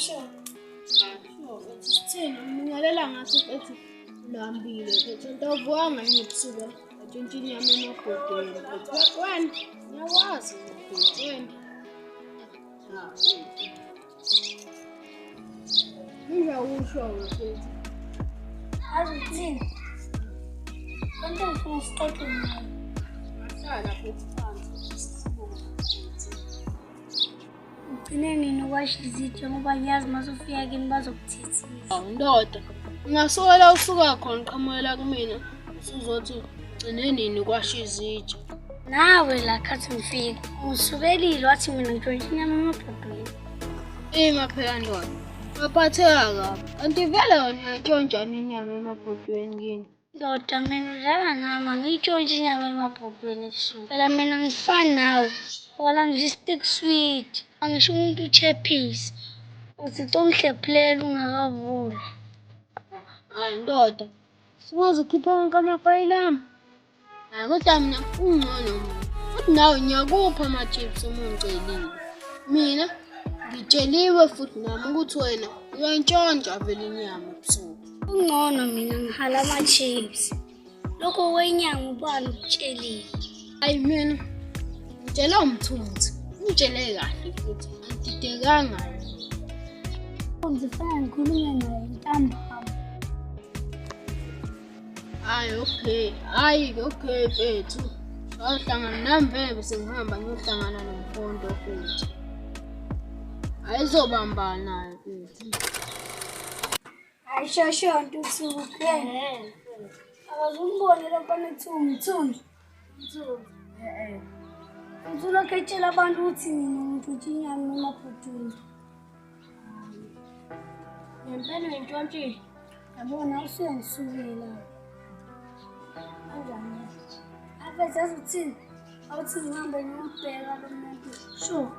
sure. Sithini ngiyalelela ngathi ethi ulambile phethe ntovuanga ngibusuku atshintshi inyama emabhodweni phethe wena ngiyakwazi phethe wena ngiyakusho phethe Azithini? Kanti ngifuna isixoxo nawe. Ngihlala phethe phansi Ugcine nini ukwasha izitsha ngoba ngiyazi masufika kimi bazokuthithisa. Ndoda ngingasukela usuka khona qhamulela kumina usuzothi ugcine nini kwasha izitsha Nawe la khathi ngifika usukelile wathi mina ngitshontsha inyama emabhodweni. Ima phela ndoda ngaphatheka kabi kanti vele wena uyatshontsha inyama emabhodweni kini Ndoda mina udlala nami angiyitshontshe inyama emabhodweni ebusuku. Phela mina ngifani nawe. Wala ngisho i-stick sweet. Angisho umuntu uchephisi. Uzithi ungihlephulela ungakavuli. Hayi ndoda singazokhipha wonke amafayili ami hayi kodwa mina ungcono futhi nawe ngiyakupha ama-chips uma ungicelile mina ngitsheliwe futhi nami ukuthi wena uyantshontsha vele inyama ebusuku Ungcono mina ngihala ama-chips. Lokho kwenyanga ubani ukutshelile. hayi mina ngitshela umthunzi ngitshele kahle futhi angididekanga Ngifuna ngikhulume naye ntambama. Hayi okay mfethu sahlangana nami vele bese ngihamba ngiyohlangana nomfundo futhi ayizobambana naye mfethu Hayi shosho ntusuku ke. Abazumbone lo mfana ethi umthunzi. Ngizula ketshela abantu ukuthi mina ngitshontsha inyama emabhodweni. ngempela uyintshontshile Yabona usuyangisukela. Kanjani? Afethu azuthini? Awuthi ngihambe ngiyobheka lo muntu. Sure.